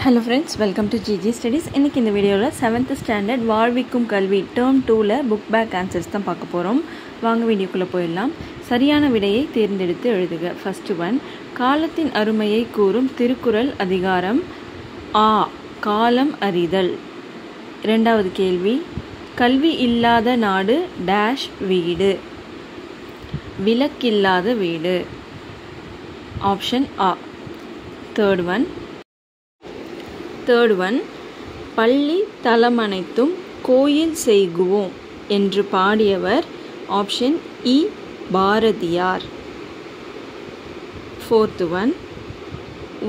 Hello friends, welcome to GG Studies. இன்னைக்கு இந்த வீடியோவில் 7th ஸ்டாண்டர்ட் வாழ்விக்கும் கல்வி டேர்ம் 2ல புக் பேக் ஆன்சர்ஸ் தான் பார்க்க போகிறோம். வாங்க வீடியோக்குள்ளே போயிடலாம். சரியான விடையை தேர்ந்தெடுத்து எழுதுக. ஃபர்ஸ்ட் ஒன், காலத்தின் அருமையை கூறும் திருக்குறள் அதிகாரம் ஆ, காலம் அறிதல். இரண்டாவது கேள்வி, கல்வி இல்லாத நாடு டேஷ் வீடு, விளக்கில்லாத வீடு. ஆப்ஷன் ஆ. தேர்ட் ஒன், பள்ளி தலமனைத்தும் கோயில் செய்குவோம் என்று பாடியவர். ஆப்ஷன் இ, பாரதியார். ஃபோர்த் ஒன்,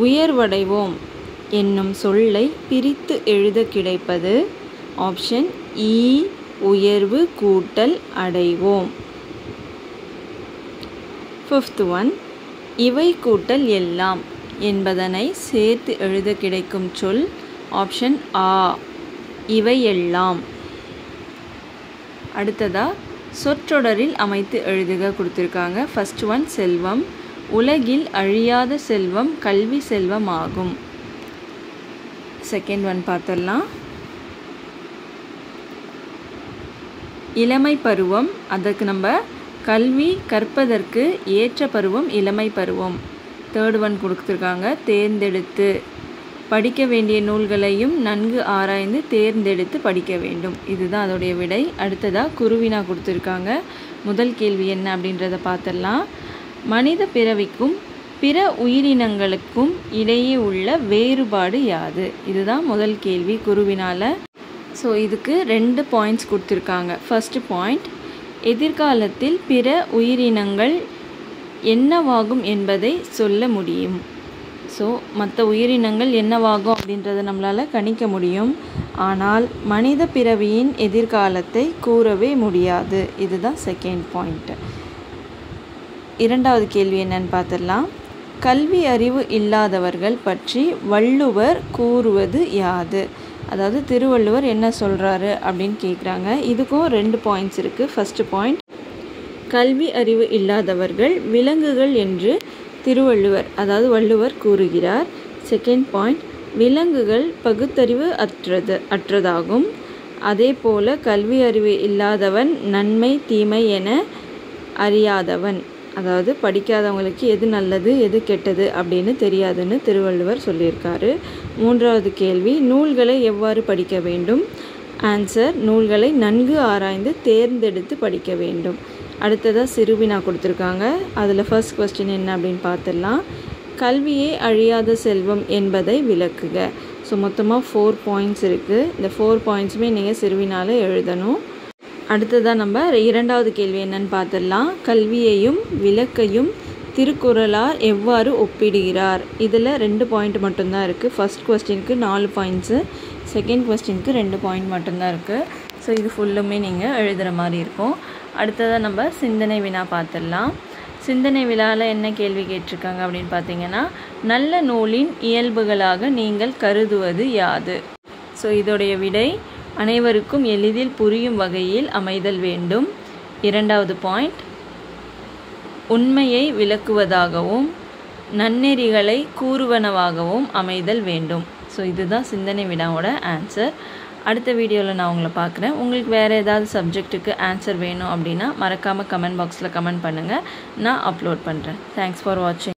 உயர்வடைவோம் என்னும் சொல்லை பிரித்து எழுத கிடைப்பது. ஆப்ஷன் இ, உயர்வு கூட்டல் அடைவோம். ஃபிஃப்த் ஒன், இவை கூட்டல் எல்லாம் என்பதனை சேர்த்து எழுத கிடைக்கும் சொல். ஆப்ஷன் ஆ, இவையெல்லாம். அடுத்ததா சொற்றொடரில் அமைத்து எழுதுக கொடுத்துருக்காங்க. ஃபர்ஸ்ட் ஒன், செல்வம். உலகில் அழியாத செல்வம் கல்வி செல்வம் ஆகும். செகண்ட் ஒன் பார்த்துடலாம். இளமை பருவம், அதற்கு நம்ம கல்வி கற்பதற்கு ஏற்ற பருவம் இளமை பருவம். தேர்ட் ஒன் கொடுத்துருக்காங்க, தேர்ந்தெடுத்து. படிக்க வேண்டிய நூல்களையும் நன்கு ஆராய்ந்து தேர்ந்தெடுத்து படிக்க வேண்டும். இதுதான் அதோடைய விடை. அடுத்ததாக குருவினா கொடுத்துருக்காங்க. முதல் கேள்வி என்ன அப்படின்றத பார்த்துடலாம். மனித பிறவிக்கும் பிற உயிரினங்களுக்கும் இடையே உள்ள வேறுபாடு யாது? இதுதான் முதல் கேள்வி குருவினால. ஸோ இதுக்கு 2 பாயிண்ட்ஸ் கொடுத்துருக்காங்க. ஃபர்ஸ்ட் பாயிண்ட், எதிர்காலத்தில் பிற உயிரினங்கள் என்னவாகும் என்பதை சொல்ல முடியும். ஸோ மற்ற உயிரினங்கள் என்னவாகும் அப்படின்றத நம்மளால் கணிக்க முடியும். ஆனால் மனித பிறவியின் எதிர்காலத்தை கூறவே முடியாது. இதுதான் செகண்ட் பாயிண்ட். இரண்டாவது கேள்வி என்னன்னு பார்த்துடலாம். கல்வி அறிவு இல்லாதவர்கள் பற்றி வள்ளுவர் கூறுவது யாது? அதாவது திருவள்ளுவர் என்ன சொல்கிறாரு அப்படின்னு கேட்குறாங்க. இதுக்கும் 2 பாயிண்ட்ஸ் இருக்குது. ஃபர்ஸ்ட் பாயிண்ட், கல்வி அறிவு இல்லாதவர்கள் விலங்குகள் என்று திருவள்ளுவர் அதாவது வள்ளுவர் கூறுகிறார். செகண்ட் பாயிண்ட், விலங்குகள் பகுத்தறிவு அற்றதாகும். அதே போல கல்வி அறிவு இல்லாதவன் நன்மை தீமை என அறியாதவன், அதாவது படிக்காதவங்களுக்கு எது நல்லது எது கெட்டது அப்படின்னு தெரியாதுன்னு திருவள்ளுவர் சொல்லியிருக்காரு. மூன்றாவது கேள்வி, நூல்களை எவ்வாறு படிக்க வேண்டும்? ஆன்சர், நூல்களை நன்கு ஆராய்ந்து தேர்ந்தெடுத்து படிக்க வேண்டும். அடுத்ததாக சிறுவினா கொடுத்துருக்காங்க. அதில் ஃபர்ஸ்ட் கொஸ்டின் என்ன அப்படின்னு பார்த்துடலாம். கல்வியே அழியாத செல்வம் என்பதை விளக்குக. ஸோ மொத்தமாக 4 பாயிண்ட்ஸ் இருக்குது. இந்த 4 பாயிண்ட்ஸுமே நீங்கள் சிறுவினால எழுதணும். அடுத்ததாக நம்ம இரண்டாவது கேள்வி என்னன்னு பார்த்துடலாம். கல்வியையும் விளக்கையும் திருக்குறளார் எவ்வாறு ஒப்பிடுகிறார்? இதில் 2 பாயிண்ட் மட்டும்தான் இருக்குது. ஃபர்ஸ்ட் கொஸ்டினுக்கு 4 பாயிண்ட்ஸு, செகண்ட் கொஸ்டினுக்கு 2 பாயிண்ட் மட்டும்தான் இருக்குது. ஸோ இது ஃபுல்லுமே நீங்கள் எழுதுகிற மாதிரி இருக்கும். அடுத்ததாக நம்ம சிந்தனை வினா பார்த்துடலாம். சிந்தனை வினாவில் என்ன கேள்வி கேட்டிருக்காங்க அப்படின்னு பார்த்தீங்கன்னா, நல்ல நூலின் இயல்புகளாக நீங்கள் கருதுவது யாது? ஸோ இதோடைய விடை, அனைவருக்கும் எளிதில் புரியும் வகையில் அமைதல் வேண்டும். இரண்டாவது பாயிண்ட், உண்மையை விளக்குவதாகவும் நன்னெறிகளை கூறுவனவாகவும் அமைதல் வேண்டும். ஸோ இதுதான் சிந்தனை வினாவோட ஆன்சர். அடுத்த வீடியோவில் நான் உங்களை பார்க்குறேன். உங்களுக்கு வேறு ஏதாவது சப்ஜெக்ட்டுக்கு ஆன்சர் வேணும் அப்படின்னா மறக்காமல் கமெண்ட் பாக்ஸில் கமெண்ட் பண்ணுங்கள். நான் அப்லோட் பண்ணுறேன். தேங்க்ஸ் ஃபார் வாட்சிங்.